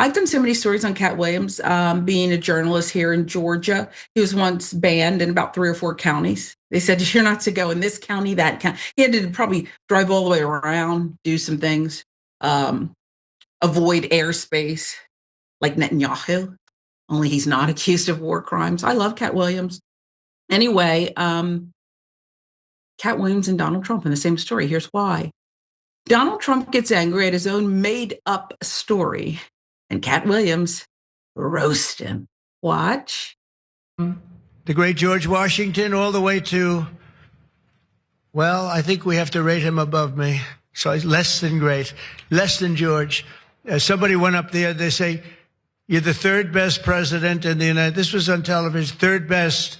I've done so many stories on Katt Williams, being a journalist here in Georgia. He was once banned in about 3 or 4 counties. They said, you're not to go in this county, that county. He had to probably drive all the way around, do some things, avoid airspace like Netanyahu, only he's not accused of war crimes. I love Katt Williams. Anyway, Katt Williams and Donald Trump in the same story. Here's why. Donald Trump gets angry at his own made-up story, and Katt Williams roast him. Watch. The great George Washington all the way to, well, I think we have to rate him above me. So he's less than great, less than George. Somebody went up there, they say, you're the 3rd best president in the United States. This was on television, 3rd best.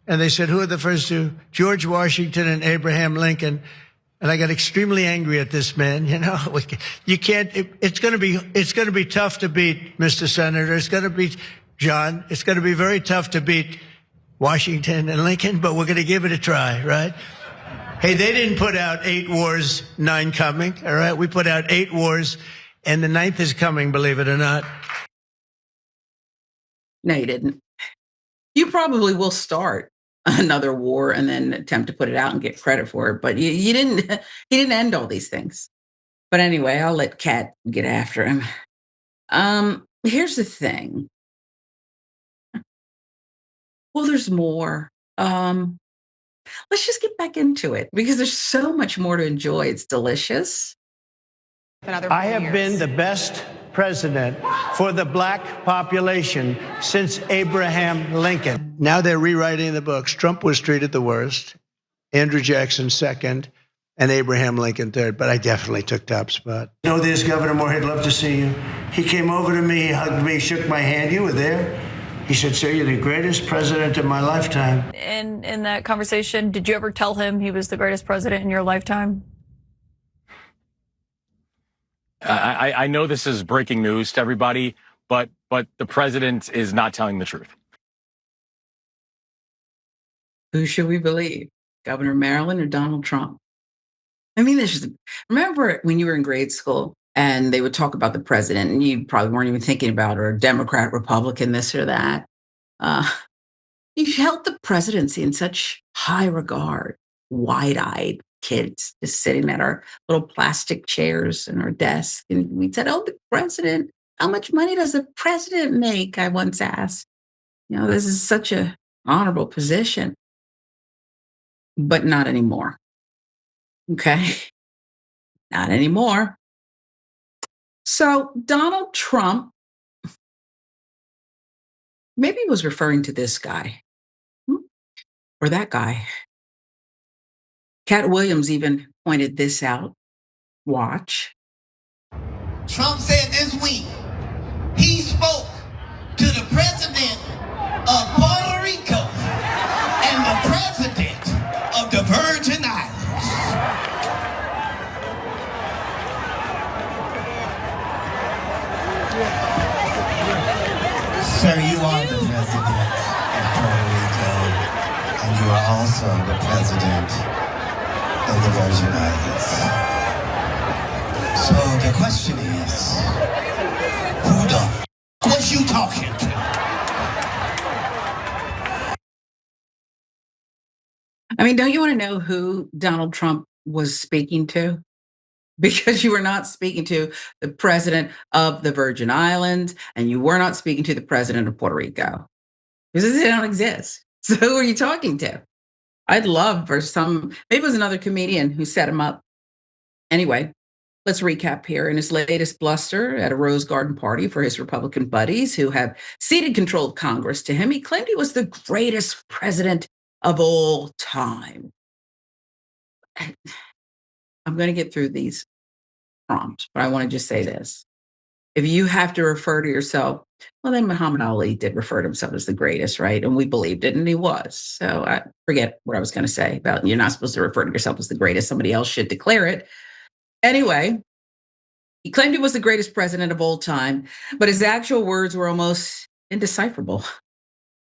And they said, who are the first 2? George Washington and Abraham Lincoln. And I got extremely angry at this man. You know, you can't, it's going to be tough to beat, Mr. Senator. It's going to be, John, it's going to be very tough to beat Washington and Lincoln, but we're going to give it a try, right? Hey, they didn't put out 8 wars, 9 coming, all right? We put out 8 wars, and the 9th is coming, believe it or not. No, you didn't. You probably will start another war and then attempt to put it out and get credit for it. But you didn't, he didn't end all these things. But anyway, I'll let Katt get after him. Here's the thing. Well, there's more. Let's just get back into it because there's so much more to enjoy. It's delicious. I have been the best president for the black population since Abraham Lincoln. Now they're rewriting the books. Trump was treated the worst, Andrew Jackson 2nd, and Abraham Lincoln 3rd, but I definitely took top spot. You know this, Governor Moore, he'd love to see you. He came over to me, he hugged me, shook my hand. You were there. He said, sir, you're the greatest president of my lifetime. In that conversation, did you ever tell him he was the greatest president in your lifetime? I know this is breaking news to everybody, but the president is not telling the truth. Who should we believe? Governor of Maryland or Donald Trump? I mean, remember when you were in grade school and they would talk about the president and you probably weren't even thinking about, or Democrat, Republican, this or that. You held the presidency in such high regard, wide-eyed kids just sitting at our little plastic chairs in our desk. And we said, oh, the president, how much money does the president make? I once asked. You know, this is such an honorable position. But not anymore. Okay? Not anymore. So Donald Trump maybe was referring to this guy or that guy. Katt Williams even pointed this out. Watch. Trump said this week he spoke to the president of Puerto Rico and the president of the Virgin Islands. Sir, you are the president of Puerto Rico, and you are also the president of the Virgin Islands. So the question is, who the was you talking to? I mean, don't you want to know who Donald Trump was speaking to? Because you were not speaking to the president of the Virgin Islands, and you were not speaking to the president of Puerto Rico. Because they don't exist. So who are you talking to? I'd love for maybe it was another comedian who set him up. Anyway, let's recap here. In his latest bluster at a Rose Garden party for his Republican buddies who have ceded control of Congress to him, he claimed he was the greatest president of all time. I'm going to get through these prompts, but I want to just say this. If you have to refer to yourself, well, then Muhammad Ali did refer to himself as the greatest, right? And we believed it, and he was. So I forget what I was going to say about you're not supposed to refer to yourself as the greatest. Somebody else should declare it. Anyway, he claimed he was the greatest president of all time, but his actual words were almost indecipherable.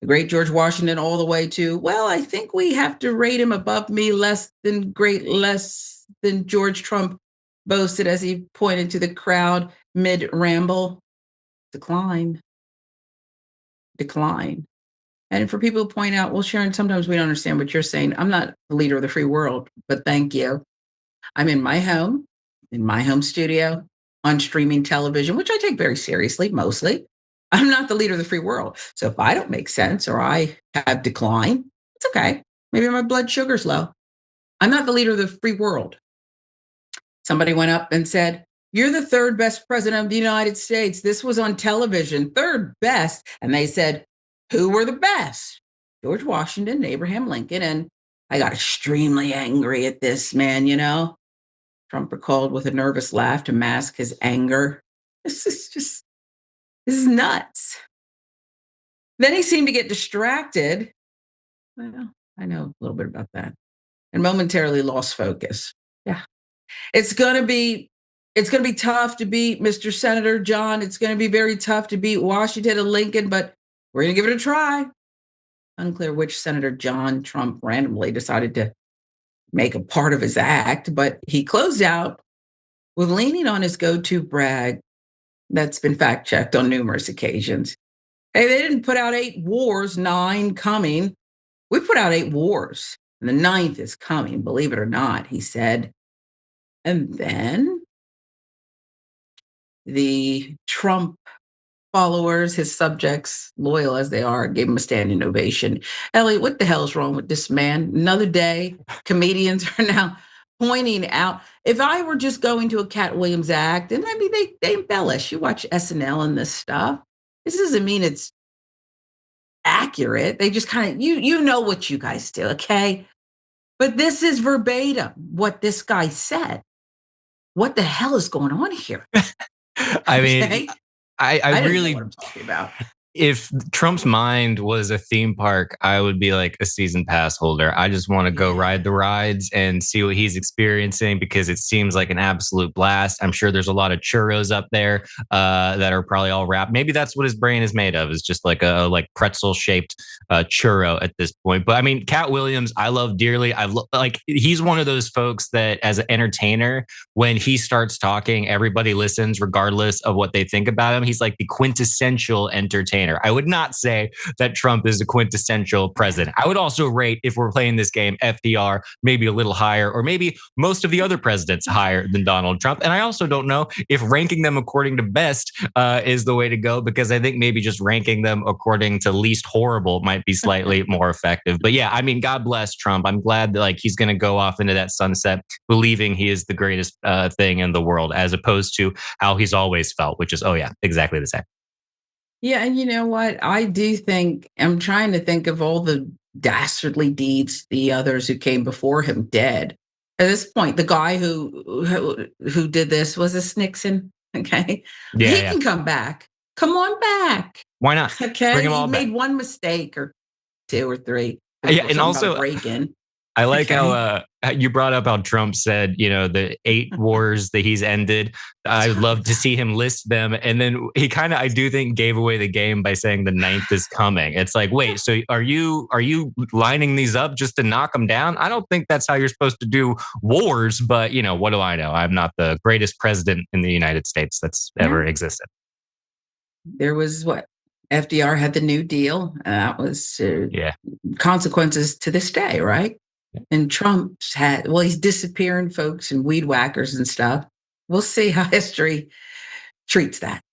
The great George Washington all the way to, well, I think we have to rate him above me, less than George Trump boasted as he pointed to the crowd mid-ramble. decline, decline. And for people who point out, well, Sharon, sometimes we don't understand what you're saying. I'm not the leader of the free world, but thank you. I'm in my home studio, on streaming television, which I take very seriously, mostly. I'm not the leader of the free world. So if I don't make sense or I have decline, it's okay. Maybe my blood sugar's low. I'm not the leader of the free world. Somebody went up and said, "You're the third best president of the United States." This was on television, third best. And they said, who were the best? George Washington and Abraham Lincoln. And I got extremely angry at this man, Trump recalled with a nervous laugh to mask his anger. This is nuts. Then he seemed to get distracted. Well, I know a little bit about that. And momentarily lost focus. Yeah. It's going to be tough to beat Mr. Senator John. It's going to be very tough to beat Washington and Lincoln, but we're going to give it a try. Unclear which Senator John Trump randomly decided to make a part of his act, but he closed out with leaning on his go-to brag that's been fact-checked on numerous occasions. Hey, they didn't put out 8 wars, 9 coming. We put out 8 wars, and the 9th is coming, believe it or not, he said. And then the Trump followers, his subjects, loyal as they are, gave him a standing ovation. Elliott, what the hell is wrong with this man? Another day, comedians are now pointing out. If I were just going to a Katt Williams act, and maybe they embellish. You watch SNL and this stuff. This doesn't mean it's accurate. They just kind of, you know what you guys do, okay? But this is verbatim what this guy said. What the hell is going on here? I mean, Okay? I I don't know really, what I'm talking about. if Trump's mind was a theme park, I would be like a season pass holder. I just want to go ride the rides and see what he's experiencing because it seems like an absolute blast. I'm sure there's a lot of churros up there that are probably all wrapped. Maybe that's what his brain is made of, is just like a like pretzel shaped churro at this point. But I mean, Katt Williams, I love dearly. Like he's one of those folks that as an entertainer, when he starts talking, everybody listens regardless of what they think about him. He's like the quintessential entertainer. I would not say that Trump is the quintessential president. I would also rate, if we're playing this game, FDR maybe a little higher, or maybe most of the other presidents higher than Donald Trump. And I also don't know if ranking them according to best is the way to go, because I think maybe just ranking them according to least horrible might be slightly more effective. But yeah, I mean, God bless Trump. I'm glad that like he's going to go off into that sunset believing he is the greatest thing in the world, as opposed to how he's always felt, which is, oh yeah, exactly the same. Yeah, and you know what? I do think I'm trying to think of all the dastardly deeds the others who came before him did. At this point, the guy who did this was this Nixon. Okay, Yeah, he yeah. can come back. Come on back. Why not? Okay, Bring them he all back. made one mistake or 2 or 3. Yeah, and Something about also a break-in. I like Okay. how you brought up how Trump said, the 8 wars that he's ended. I'd love to see him list them. And then he kind of, I do think, gave away the game by saying the 9th is coming. It's like, wait, so are you lining these up just to knock them down? I don't think that's how you're supposed to do wars. But what do I know? I'm not the greatest president in the United States that's ever existed. There was what? FDR had the New Deal. That was Yeah. consequences to this day, right? And Trump's had, well, he's disappearing folks and weed whackers and stuff. We'll see how history treats that.